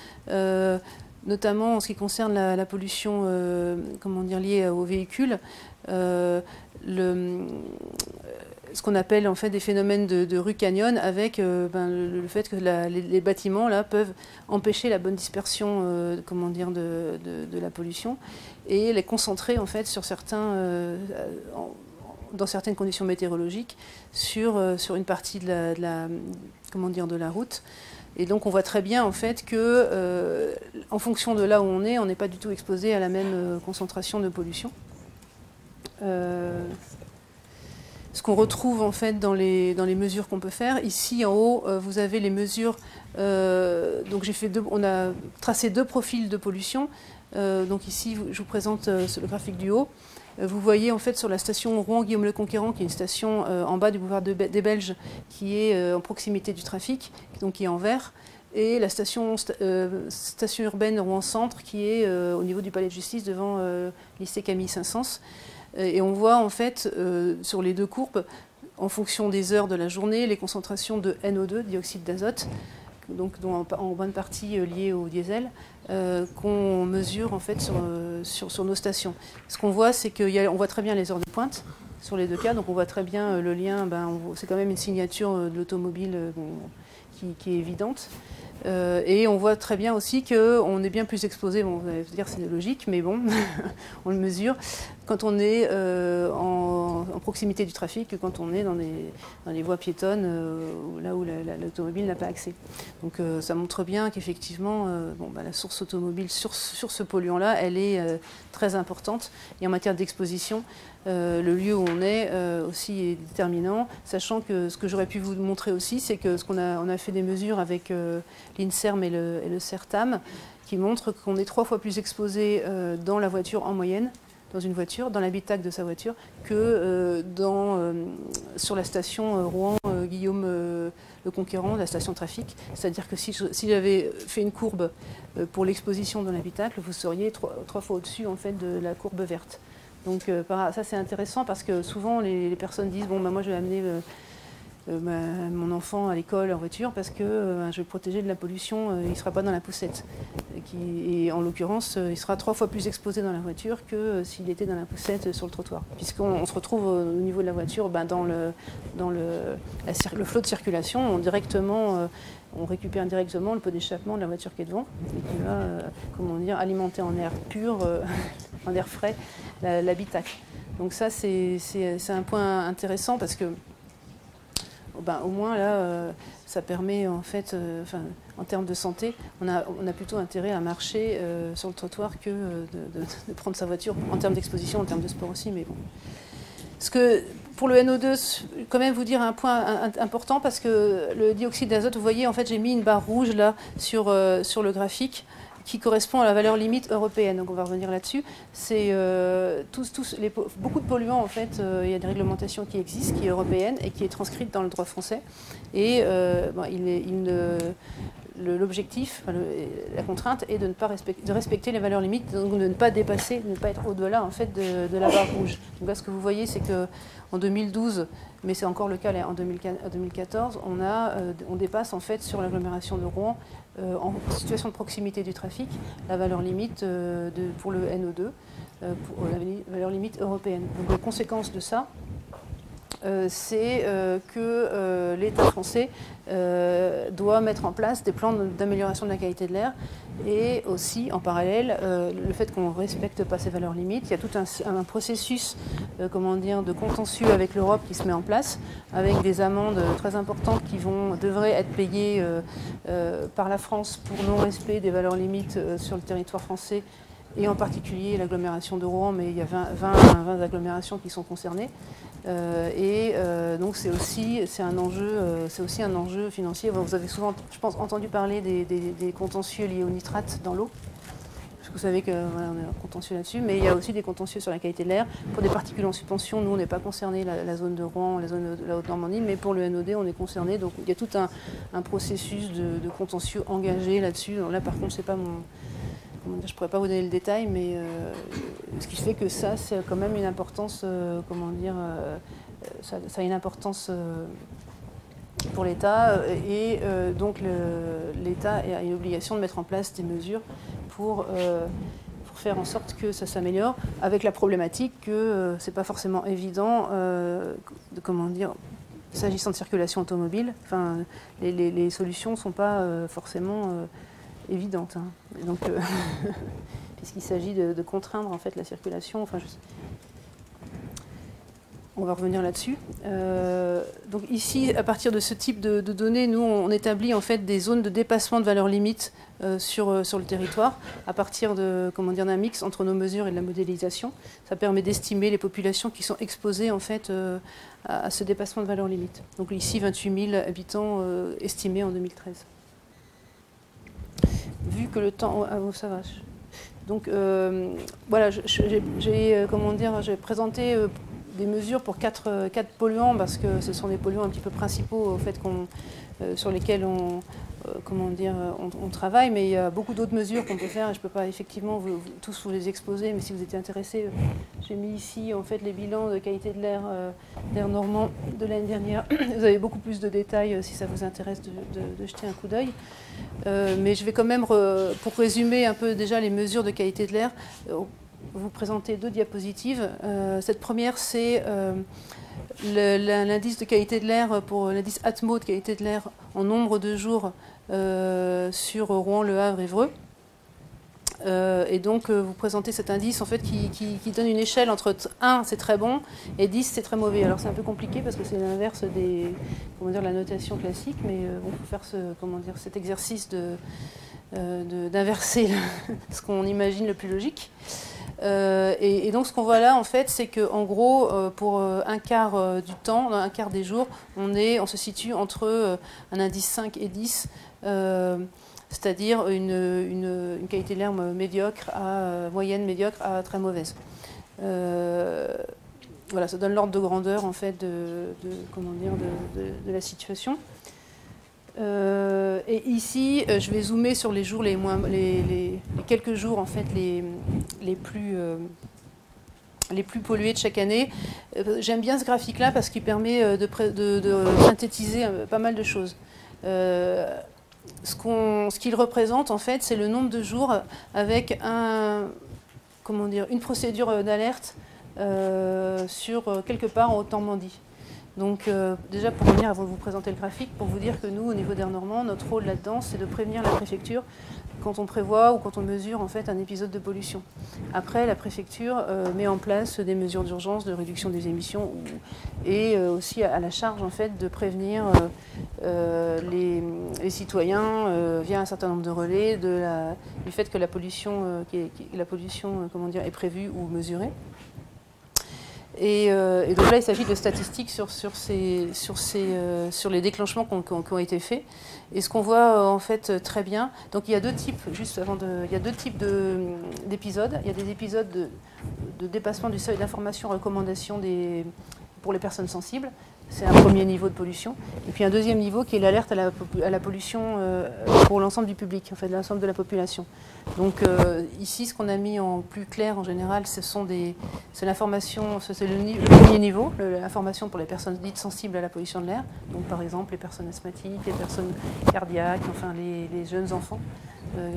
notamment en ce qui concerne la pollution, comment dire, liée aux véhicules, ce qu'on appelle en fait des phénomènes de rue canyon, avec le fait que les bâtiments là peuvent empêcher la bonne dispersion, comment dire, de la pollution et les concentrer en fait sur certains, dans certaines conditions météorologiques, sur une partie comment dire, de la route. Et donc on voit très bien en fait que en fonction de là où on n'est pas du tout exposé à la même concentration de pollution. Ce qu'on retrouve en fait dans les mesures qu'on peut faire. Ici en haut, vous avez les mesures. Donc on a tracé 2 profils de pollution. Donc ici, je vous présente le graphique du haut. Vous voyez en fait sur la station Rouen-Guillaume-le-Conquérant, qui est une station en bas du boulevard des Belges, qui est en proximité du trafic, donc qui est en vert, et la station urbaine Rouen-Centre, qui est au niveau du palais de justice devant le lycée Camille Saint-Saëns. Et on voit en fait sur les 2 courbes, en fonction des heures de la journée, les concentrations de NO2, dioxyde d'azote, donc en bonne partie liées au diesel, qu'on mesure en fait sur nos stations. Ce qu'on voit, c'est qu'on voit très bien les heures de pointe sur les 2 cas, donc on voit très bien le lien, c'est quand même une signature de l'automobile qui est évidente. Et on voit très bien aussi qu'on est bien plus exposé, bon, vous allez dire c'est logique, mais bon, on le mesure, quand on est en proximité du trafic que quand on est dans les voies piétonnes, là où l'automobile n'a pas accès. Donc ça montre bien qu'effectivement, la source automobile sur ce polluant-là, elle est très importante. Et en matière d'exposition, le lieu où on est aussi est déterminant, sachant que ce que j'aurais pu vous montrer aussi, c'est que on a fait des mesures avec l'INSERM et le CERTAM, qui montrent qu'on est 3 fois plus exposé dans la voiture en moyenne, dans une voiture, dans l'habitacle de sa voiture, que sur la station Rouen-Guillaume-le-Conquérant, la station trafic. C'est-à-dire que si j'avais fait une courbe pour l'exposition dans l'habitacle, vous seriez 3 fois au-dessus en fait, de la courbe verte. Donc ça c'est intéressant parce que souvent les personnes disent bon moi je vais amener mon enfant à l'école en voiture parce que je vais le protéger de la pollution, il ne sera pas dans la poussette. Et en l'occurrence, il sera 3 fois plus exposé dans la voiture que s'il était dans la poussette sur le trottoir. Puisqu'on se retrouve au niveau de la voiture dans le flot de circulation, on récupère directement le pot d'échappement de la voiture qui est devant et qui va comment dire, alimenter en air pur, en air frais, l'habitacle. Donc ça c'est un point intéressant parce que au moins là, ça permet en fait, en termes de santé, on a plutôt intérêt à marcher sur le trottoir que de prendre sa voiture en termes d'exposition, en termes de sport aussi, mais bon. Pour le NO2, quand même vous dire un point important parce que le dioxyde d'azote, vous voyez, en fait, j'ai mis une barre rouge là sur le graphique qui correspond à la valeur limite européenne. Donc on va revenir là-dessus. C'est beaucoup de polluants, en fait, il y a des réglementations qui existent, qui est européenne et qui est transcrite dans le droit français. Et l'objectif, la contrainte est de respecter les valeurs limites, donc de ne pas dépasser, de ne pas être au-delà en fait de la barre rouge. Donc là, ce que vous voyez, c'est qu'en 2012, mais c'est encore le cas là, en 2014, on dépasse en fait sur l'agglomération de Rouen, en situation de proximité du trafic, la valeur limite pour le NO2, pour la valeur limite européenne. Donc la conséquence de ça, c'est que l'État français doit mettre en place des plans d'amélioration de la qualité de l'air et aussi en parallèle le fait qu'on ne respecte pas ces valeurs limites. Il y a tout un processus de contentieux avec l'Europe qui se met en place avec des amendes très importantes qui devraient être payées par la France pour non-respect des valeurs limites sur le territoire français et en particulier l'agglomération de Rouen, mais il y a 20 agglomérations qui sont concernées. Donc c'est aussi un enjeu financier. Vous avez souvent, je pense, entendu parler des contentieux liés aux nitrates dans l'eau. vous savez qu'on voilà, est en contentieux là-dessus, mais il y a aussi des contentieux sur la qualité de l'air. Pour des particules en suspension, nous, on n'est pas concerné, la zone de Rouen, la zone de la Haute-Normandie, mais pour le NOD, on est concerné. Donc il y a tout un processus de contentieux engagé là-dessus. Là, par contre, c'est pas mon... Comment dire, je ne pourrais pas vous donner le détail, mais ce qui fait que ça, c'est quand même une importance, comment dire, ça a une importance pour l'État, et donc l'État a une obligation de mettre en place des mesures pour faire en sorte que ça s'améliore, avec la problématique que ce n'est pas forcément évident, comment dire, s'agissant de circulation automobile, enfin, les solutions ne sont pas forcément évidentes. Hein. Donc, puisqu'il s'agit de contraindre en fait la circulation, enfin, on va revenir là-dessus. Donc ici, à partir de ce type de données, nous, on établit en fait des zones de dépassement de valeurs limites sur le territoire, à partir de, comment dire, d'un mix entre nos mesures et de la modélisation. Ça permet d'estimer les populations qui sont exposées en fait à ce dépassement de valeurs limites. Donc ici, 28 000 habitants estimés en 2013. Vu que le temps... Oh, ça va. Donc voilà, j'ai présenté des mesures pour quatre polluants, parce que ce sont des polluants un petit peu principaux au fait sur lesquels on travaille, mais il y a beaucoup d'autres mesures qu'on peut faire et je ne peux pas effectivement tous vous les exposer, mais si vous étiez intéressés, j'ai mis ici en fait les bilans de qualité de l'air normand de l'année dernière. Vous avez beaucoup plus de détails si ça vous intéresse de jeter un coup d'œil. Mais je vais quand même, pour résumer un peu déjà les mesures de qualité de l'air, vous présenter deux diapositives. Cette première, c'est l'indice de qualité de l'air, pour l'indice Atmo de qualité de l'air en nombre de jours sur Rouen, Le Havre, Évreux. Et donc, vous présentez cet indice en fait, qui donne une échelle entre 1, c'est très bon, et 10, c'est très mauvais. Alors, c'est un peu compliqué parce que c'est l'inverse de la notation classique, mais bon, il faut faire cet exercice d'inverser ce qu'on imagine le plus logique. Et donc ce qu'on voit là, en fait, c'est qu'en gros, pour un quart du temps, un quart des jours, on se situe entre un indice 5 et 10, c'est-à-dire une qualité de l'air médiocre moyenne, médiocre à très mauvaise. Voilà, ça donne l'ordre de grandeur, en fait, de la situation. Et ici, je vais zoomer sur les jours les quelques jours en fait les plus pollués de chaque année. J'aime bien ce graphique-là parce qu'il permet de synthétiser pas mal de choses. Ce qu'il représente en fait, c'est le nombre de jours avec une procédure d'alerte sur quelque part en Haute-Normandie. Donc déjà pour revenir avant de vous présenter le graphique, pour vous dire que nous, au niveau d'Air Normand, notre rôle là-dedans, c'est de prévenir la préfecture quand on prévoit ou quand on mesure en fait un épisode de pollution. Après, la préfecture met en place des mesures d'urgence de réduction des émissions et aussi à la charge en fait de prévenir les citoyens via un certain nombre de relais du fait que la pollution, est prévue ou mesurée. Et donc là, il s'agit de statistiques sur les déclenchements qui ont été faits. Et ce qu'on voit en fait très bien, donc il y a deux types, il y a deux types d'épisodes. Il y a des épisodes de dépassement du seuil d'information recommandation pour les personnes sensibles. C'est un premier niveau de pollution. Et puis un deuxième niveau qui est l'alerte à la pollution pour l'ensemble du public, en fait, l'ensemble de la population. Donc ici, ce qu'on a mis en plus clair en général, c'est l'information, c'est le premier niveau, l'information pour les personnes dites sensibles à la pollution de l'air. Donc par exemple, les personnes asthmatiques, les personnes cardiaques, enfin les jeunes enfants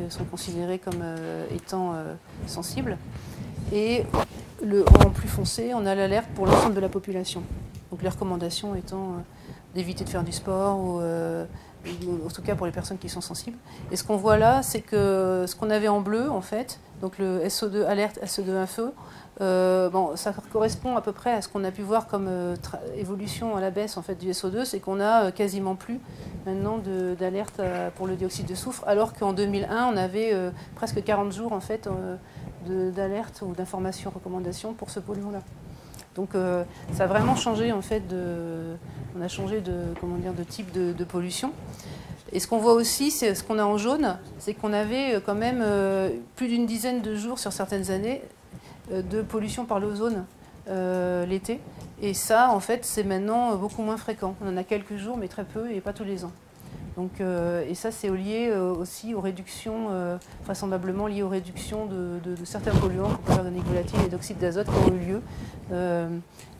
sont considérés comme étant sensibles. Et en plus foncé, on a l'alerte pour l'ensemble de la population. Donc les recommandations étant d'éviter de faire du sport, ou en tout cas pour les personnes qui sont sensibles. Et ce qu'on voit là, c'est que ce qu'on avait en bleu, en fait, donc le SO2 alerte, SO2 feu, ça correspond à peu près à ce qu'on a pu voir comme évolution à la baisse en fait, du SO2, c'est qu'on a quasiment plus maintenant d'alerte pour le dioxyde de soufre, alors qu'en 2001, on avait presque 40 jours en fait, d'alerte ou d'information, recommandation pour ce polluant-là. Donc ça a vraiment changé en fait on a changé de type de pollution. Et ce qu'on voit aussi, c'est ce qu'on a en jaune, c'est qu'on avait quand même plus d'une dizaine de jours sur certaines années de pollution par l'ozone l'été. Et ça, en fait, c'est maintenant beaucoup moins fréquent. On en a quelques jours, mais très peu, et pas tous les ans. Donc, et ça, c'est lié aussi aux réductions, vraisemblablement liées aux réductions de certains polluants, comme l'organique volatile et d'oxyde d'azote, qui ont eu lieu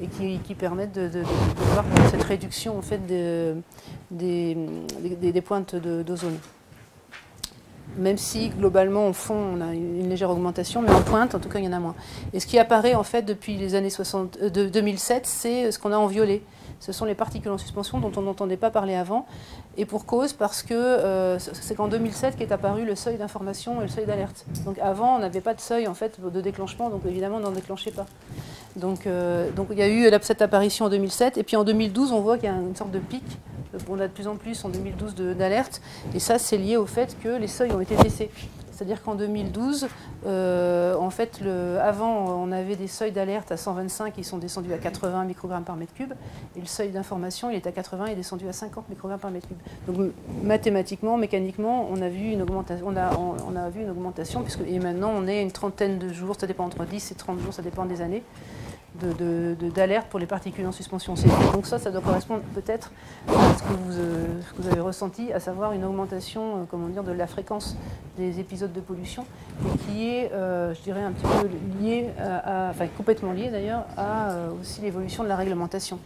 et qui permettent de voir cette réduction en fait, des pointes d'ozone. Même si, globalement, au fond, on a une légère augmentation, mais en pointe, en tout cas, il y en a moins. Et ce qui apparaît, en fait, depuis les années 2007, c'est ce qu'on a en violet. Ce sont les particules en suspension dont on n'entendait pas parler avant. Et pour cause, parce que c'est qu'en 2007 qu'est apparu le seuil d'information et le seuil d'alerte. Donc avant, on n'avait pas de seuil, en fait, de déclenchement, donc évidemment, on n'en déclenchait pas. Donc il y a eu cette apparition en 2007. Et puis en 2012, on voit qu'il y a une sorte de pic. On a de plus en plus en 2012 d'alerte, et ça c'est lié au fait que les seuils ont été baissés. C'est-à-dire qu'en 2012, en fait, avant on avait des seuils d'alerte à 125 qui sont descendus à 80 microgrammes par mètre cube, et le seuil d'information il est à 80 et est descendu à 50 microgrammes par mètre cube. Donc mathématiquement, mécaniquement, on a vu une augmentation, puisque et maintenant on est une trentaine de jours, ça dépend entre 10 et 30 jours, ça dépend des années, d'alerte pour les particules en suspension. Donc ça doit correspondre peut-être à ce que vous avez ressenti, à savoir une augmentation comment dire, de la fréquence des épisodes de pollution, et qui est, je dirais, un petit peu lié, enfin complètement lié d'ailleurs, à aussi l'évolution de la réglementation.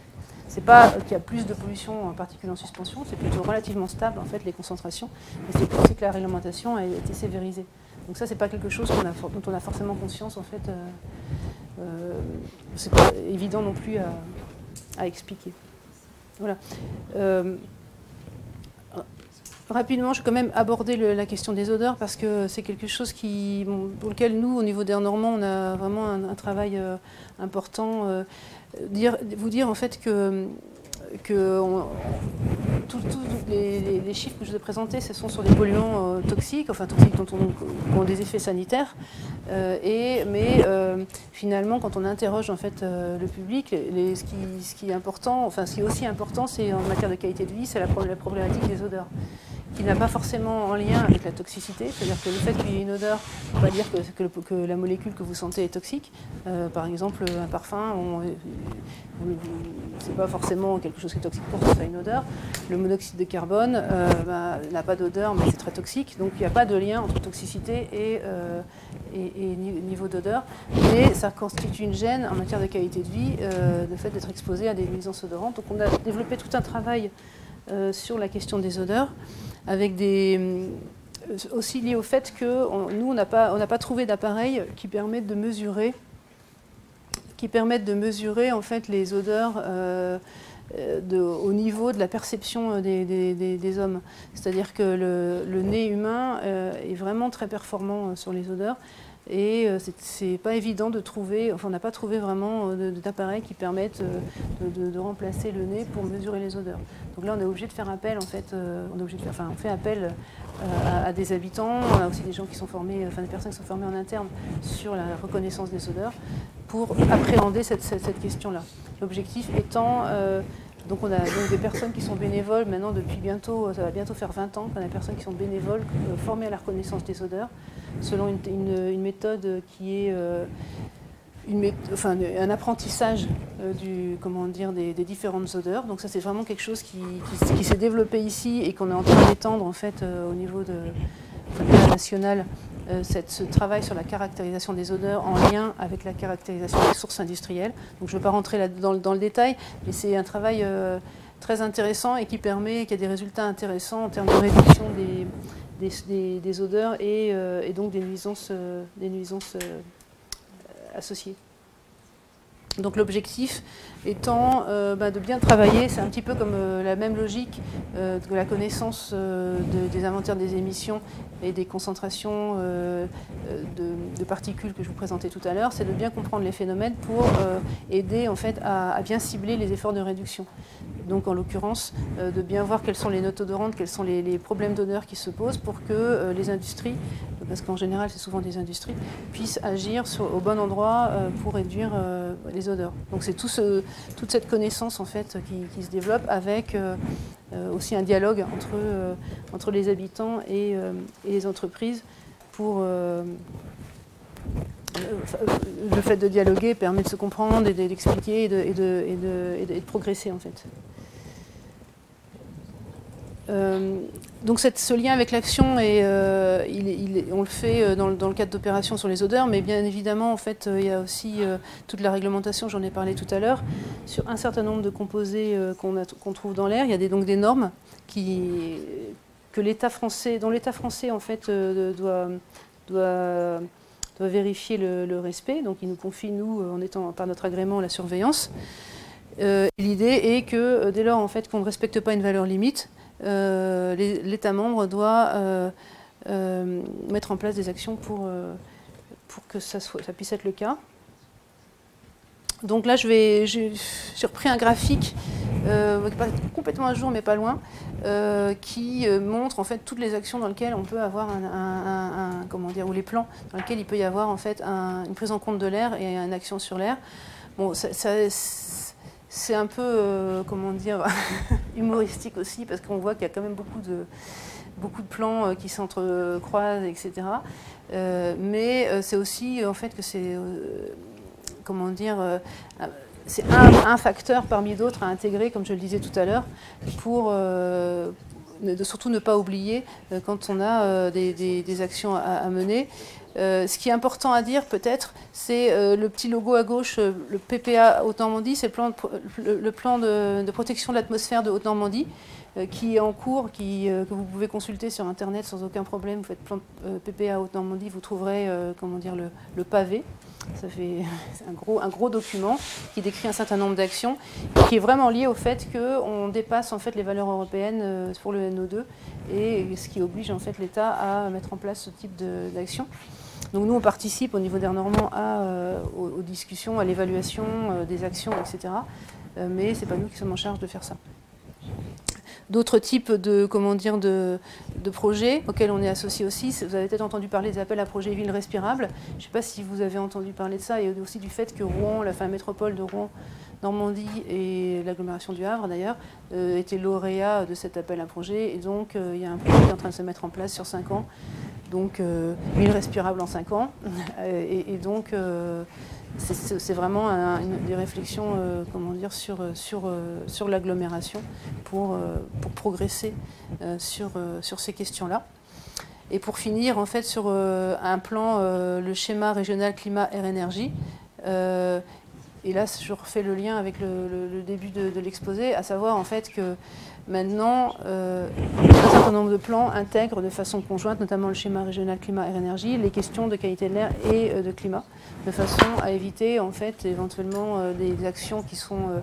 C'est pas qu'il y a plus de pollution en particules en suspension, c'est plutôt relativement stable en fait les concentrations, mais c'est aussi que la réglementation a été sévérisée. Donc ça, c'est pas quelque chose dont on a forcément conscience en fait. C'est pas évident non plus à expliquer. Voilà. Rapidement, je vais quand même aborder la question des odeurs parce que c'est quelque chose pour lequel nous, au niveau des Normands, on a vraiment un travail important. Vous dire en fait que tous les chiffres que je vous ai présentés, ce sont sur des polluants toxiques, enfin toxiques qui ont des effets sanitaires. Mais finalement, quand on interroge en fait le public, ce qui est important, enfin ce qui est aussi important, c'est en matière de qualité de vie, c'est la problématique des odeurs, qui n'a pas forcément en lien avec la toxicité, c'est-à-dire que le fait qu'il y ait une odeur ne veut pas dire que la molécule que vous sentez est toxique. Par exemple, un parfum, c'est pas forcément quelque chose qui est toxique pour ça, ça a une odeur. Le monoxyde de carbone n'a pas d'odeur, mais c'est très toxique. Donc il n'y a pas de lien entre toxicité et niveau d'odeur. Mais ça constitue une gêne en matière de qualité de vie, le fait d'être exposé à des nuisances odorantes. Donc on a développé tout un travail sur la question des odeurs, avec aussi lié au fait que nous, on n'a pas trouvé d'appareil qui permette de mesurer en fait les odeurs au niveau de la perception des hommes. C'est-à-dire que le nez humain est vraiment très performant sur les odeurs. Et c'est pas évident de trouver, enfin on n'a pas trouvé vraiment d'appareils qui permettent de remplacer le nez pour mesurer les odeurs. Donc là on est obligé de faire appel en fait, on fait appel à des habitants, on a aussi des gens qui sont formés, enfin des personnes qui sont formées en interne sur la reconnaissance des odeurs pour appréhender cette question-là. L'objectif étant donc on a donc des personnes qui sont bénévoles maintenant depuis ça va bientôt faire 20 ans qu'on a des personnes qui sont bénévoles formées à la reconnaissance des odeurs selon une méthode qui est un apprentissage des différentes odeurs. Donc ça c'est vraiment quelque chose qui s'est développé ici et qu'on est en train d'étendre en fait au niveau national. Ce travail sur la caractérisation des odeurs en lien avec la caractérisation des sources industrielles. Donc je ne veux pas rentrer dans le détail, mais c'est un travail très intéressant et qui a des résultats intéressants en termes de réduction des odeurs et donc des nuisances associées. Donc l'objectif étant de bien travailler, c'est un petit peu comme la même logique que la connaissance des inventaires des émissions et des concentrations de particules que je vous présentais tout à l'heure, c'est de bien comprendre les phénomènes pour aider en fait à bien cibler les efforts de réduction. Donc en l'occurrence, de bien voir quelles sont les notes odorantes, quels sont les problèmes d'odeur qui se posent pour que les industries, parce qu'en général c'est souvent des industries, puissent agir au bon endroit pour réduire les odeurs. Donc c'est toute cette connaissance en fait qui se développe avec aussi un dialogue entre les habitants et les entreprises pour... le fait de dialoguer permet de se comprendre et d'expliquer et de progresser en fait. Donc ce lien avec l'action, on le fait dans le cadre d'opérations sur les odeurs, mais bien évidemment en fait il y a aussi toute la réglementation, j'en ai parlé tout à l'heure, sur un certain nombre de composés qu'on trouve dans l'air. Il y a donc des normes dont l'État français en fait doit vérifier le respect. Donc il nous confie, nous, en étant par notre agrément, la surveillance. L'idée est que dès lors en fait, qu'on ne respecte pas une valeur limite, l'État membre doit mettre en place des actions pour que ça puisse être le cas. Donc là, j'ai repris un graphique pas complètement à jour, mais pas loin, qui montre en fait toutes les actions dans lesquelles on peut avoir comment dire, ou les plans dans lesquels il peut y avoir en fait une prise en compte de l'air et une action sur l'air. Bon, c'est un peu, comment dire, humoristique aussi, parce qu'on voit qu'il y a quand même beaucoup de plans qui s'entrecroisent, etc. Mais c'est aussi, en fait, que c'est, comment dire, c'est un facteur parmi d'autres à intégrer, comme je le disais tout à l'heure, pour surtout ne pas oublier quand on a des actions à mener. Ce qui est important à dire peut-être, c'est le petit logo à gauche, le PPA Haute-Normandie, c'est le plan de protection de l'atmosphère de Haute-Normandie, qui est en cours, que vous pouvez consulter sur Internet sans aucun problème. Vous faites plan PPA Haute-Normandie, vous trouverez comment dire, le pavé. Ça fait un gros document qui décrit un certain nombre d'actions, qui est vraiment lié au fait qu'on dépasse en fait les valeurs européennes pour le NO2, et ce qui oblige en fait l'État à mettre en place ce type d'action. Donc nous, on participe au niveau d'Air Normand aux discussions, à l'évaluation des actions, etc. Mais ce n'est pas nous qui sommes en charge de faire ça. D'autres types de projets auxquels on est associé aussi, vous avez peut-être entendu parler des appels à projets villes respirables. Je ne sais pas si vous avez entendu parler de ça, et aussi du fait que Rouen, la métropole de Rouen, Normandie et l'agglomération du Havre d'ailleurs, étaient lauréats de cet appel à projet. Et donc il y a un projet qui est en train de se mettre en place sur 5 ans. Donc ville respirable en 5 ans. Et donc c'est vraiment des réflexions comment dire, sur l'agglomération pour progresser sur ces questions-là. Et pour finir, en fait, sur un plan, le schéma régional climat air énergie. Et là, je refais le lien avec le début de l'exposé, à savoir en fait que maintenant, un certain nombre de plans intègrent de façon conjointe, notamment le schéma régional climat air énergie, les questions de qualité de l'air et de climat, de façon à éviter en fait éventuellement des actions qui sont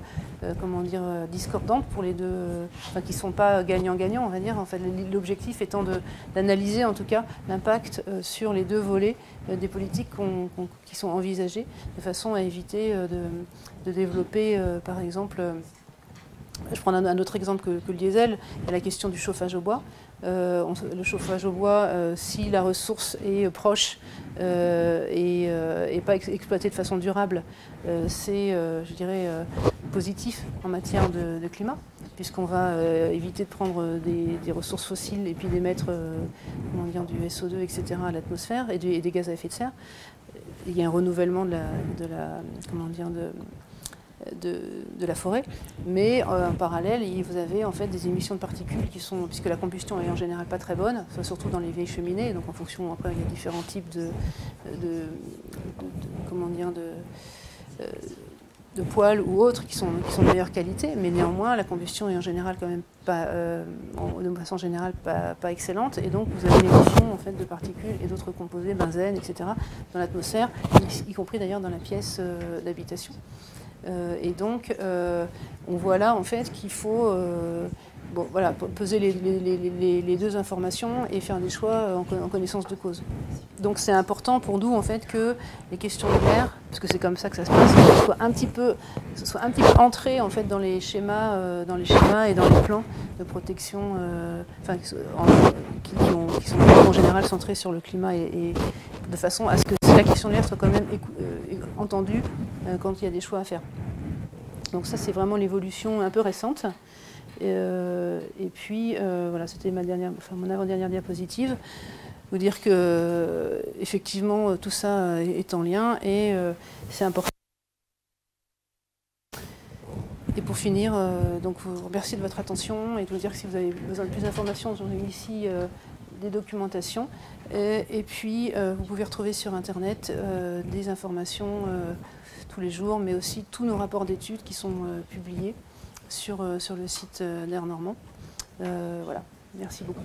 comment dire, discordantes pour les deux, enfin qui ne sont pas gagnant-gagnant, on va dire. En fait, l'objectif étant d'analyser en tout cas l'impact sur les deux volets des politiques qui sont envisagées, de façon à éviter de développer, par exemple, je prends un autre exemple que le diesel, il y a la question du chauffage au bois. Le chauffage au bois, si la ressource est proche et pas exploitée de façon durable, c'est, je dirais, positif en matière de climat, puisqu'on va éviter de prendre des ressources fossiles et puis d'émettre comment dire, du SO2, etc. à l'atmosphère et des gaz à effet de serre. Il y a un renouvellement de la forêt, mais en parallèle, vous avez en fait des émissions de particules qui sont, puisque la combustion est en général pas très bonne, surtout dans les vieilles cheminées, donc en fonction, après il y a différents types de poêles ou autres qui sont de meilleure qualité, mais néanmoins la combustion est en général quand même pas, de façon générale pas excellente, et donc vous avez l'émission en fait de particules et d'autres composés, benzène, etc. dans l'atmosphère, y compris d'ailleurs dans la pièce d'habitation. Et donc, on voit là en fait qu'il faut peser les deux informations et faire des choix en connaissance de cause. Donc c'est important pour nous en fait que les questions de l'air, parce que c'est comme ça que ça se passe, soient un petit peu entrées en fait dans les schémas et dans les plans de protection, qui sont en général centrés sur le climat et de façon à ce que la question de l'air soit quand même entendue quand il y a des choix à faire. Donc ça, c'est vraiment l'évolution un peu récente. Et puis, voilà, c'était mon avant-dernière diapositive. Vous dire que, effectivement, tout ça est en lien et c'est important. Et pour finir, donc vous remercier de votre attention et de vous dire que si vous avez besoin de plus d'informations, j'en ai ici des documentations. Et puis, vous pouvez retrouver sur Internet des informations tous les jours, mais aussi tous nos rapports d'études qui sont publiés sur le site d'Air Normand. Voilà, merci beaucoup.